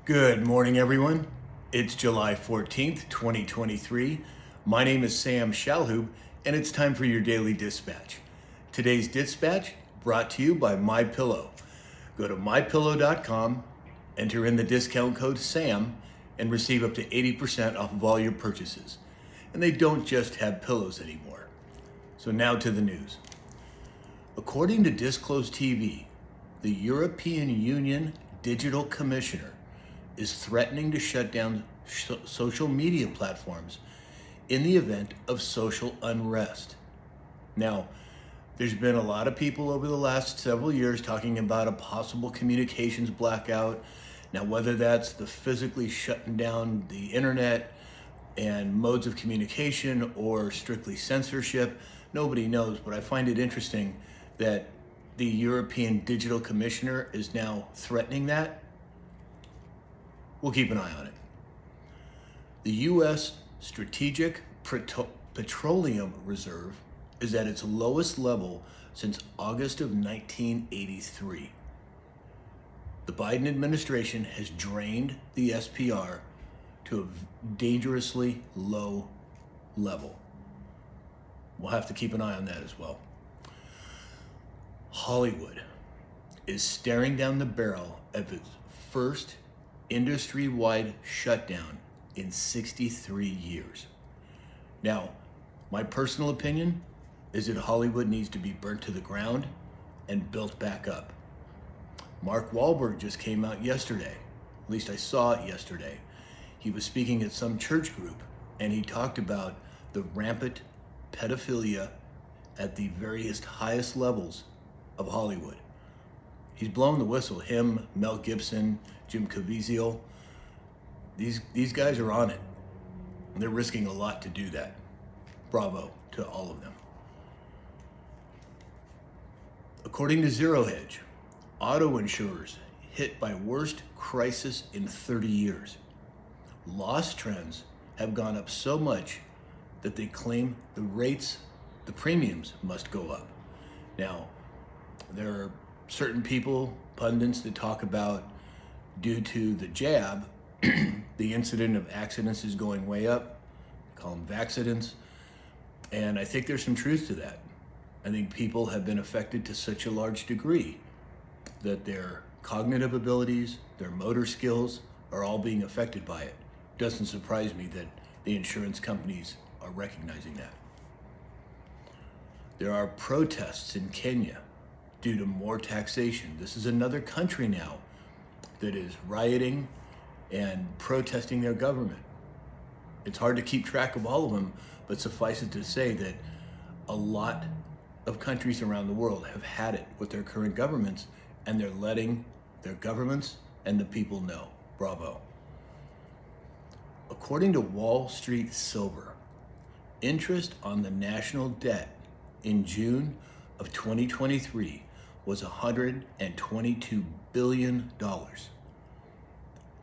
Good morning, everyone. It's July 14th, 2023. My name is Sam Shalhoub, and it's time for your daily dispatch. Today's dispatch brought to you by MyPillow. Go to mypillow.com, enter in the discount code SAM, and receive up to 80% off of all your purchases. And they don't just have pillows anymore. So now to the news. According to Disclose TV, the European Union Digital Commissioner is threatening to shut down social media platforms in the event of social unrest. Now, there's been a lot of people over the last several years talking about a possible communications blackout. Now, whether that's the physically shutting down the internet and modes of communication or strictly censorship, nobody knows, but I find it interesting that the European Digital Commissioner is now threatening that. We'll keep an eye on it. The U.S. Strategic Petroleum Reserve is at its lowest level since August of 1983. The Biden administration has drained the SPR to a dangerously low level. We'll have to keep an eye on that as well. Hollywood is staring down the barrel of its first industry-wide shutdown in 63 years. Now, my personal opinion is that Hollywood needs to be burnt to the ground and built back up. Mark Wahlberg just came out yesterday, at least I saw it yesterday. He was speaking at some church group and he talked about the rampant pedophilia at the various highest levels of Hollywood. He's blowing the whistle. Him, Mel Gibson, Jim Caviezel, these guys are on it. And they're risking a lot to do that. Bravo to all of them. According to Zero Hedge, auto insurers hit by worst crisis in 30 years. Loss trends have gone up so much that they claim the premiums must go up. Now, there are certain people, pundits, that talk about due to the jab, the incident of accidents is going way up. They call them vaxcidents. And I think there's some truth to that. I think people have been affected to such a large degree that their cognitive abilities, their motor skills are all being affected by it. Doesn't surprise me that the insurance companies are recognizing that. There are protests in Kenya due to more taxation. This is another country now that is rioting and protesting their government. It's hard to keep track of all of them, but suffice it to say that a lot of countries around the world have had it with their current governments, and they're letting their governments and the people know. Bravo. According to Wall Street Silver, interest on the national debt in June of 2023 was $122 billion.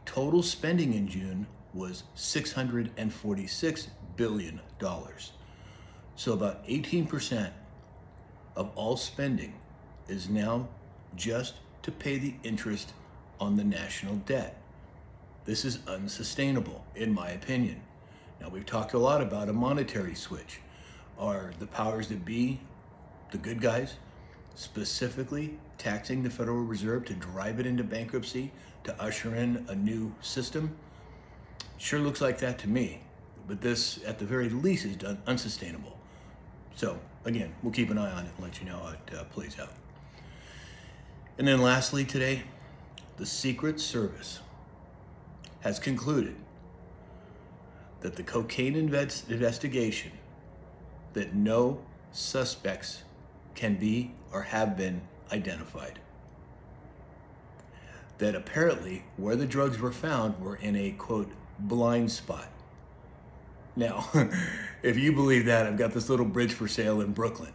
Total spending in June was $646 billion. So about 18% of all spending is now just to pay the interest on the national debt. This is unsustainable, in my opinion. Now, we've talked a lot about a monetary switch. Are the powers that be, the good guys, specifically taxing the Federal Reserve to drive it into bankruptcy, to usher in a new system? Sure looks like that to me, but this, at the very least, is unsustainable. So, again, we'll keep an eye on it and let you know how it plays out. And then lastly today, the Secret Service has concluded that the cocaine investigation, that no suspects can be or have been identified. That apparently where the drugs were found were in a, quote, blind spot. Now, if you believe that, I've got this little bridge for sale in Brooklyn.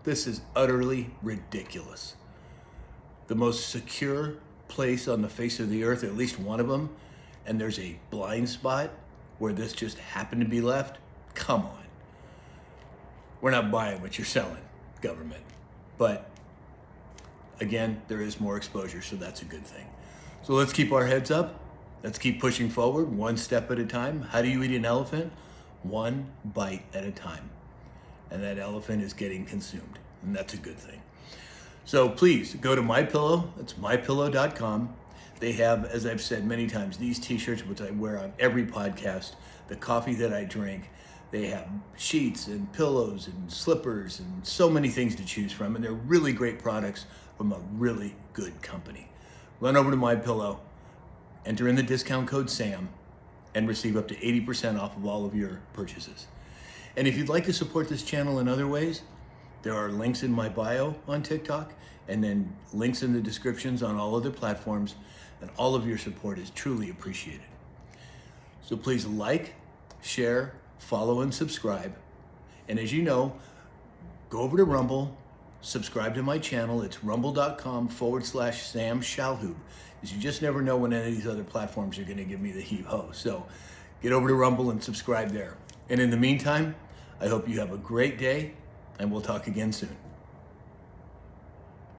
This is utterly ridiculous. The most secure place on the face of the earth, at least one of them, and there's a blind spot where this just happened to be left? Come on. We're not buying what you're selling, government. But again, there is more exposure, so that's a good thing. So let's keep our heads up Let's keep pushing forward one step at a time. How do you eat an elephant? One bite at a time. And that elephant is getting consumed, and that's a good thing. So please go to MyPillow. That's mypillow.com. They have, as I've said many times, these t-shirts, which I wear on every podcast, the coffee that I drink. They have sheets and pillows and slippers and so many things to choose from. And they're really great products from a really good company. Run over to MyPillow, enter in the discount code SAM, and receive up to 80% off of all of your purchases. And if you'd like to support this channel in other ways, there are links in my bio on TikTok, and then links in the descriptions on all other platforms, and all of your support is truly appreciated. So please like, share, follow, and subscribe. And as you know, go over to Rumble, subscribe to my channel. It's rumble.com/Sam Shalhoub, because you just never know when any of these other platforms are going to give me the heave-ho. So get over to Rumble and subscribe there. And in the meantime, I hope you have a great day, and we'll talk again soon.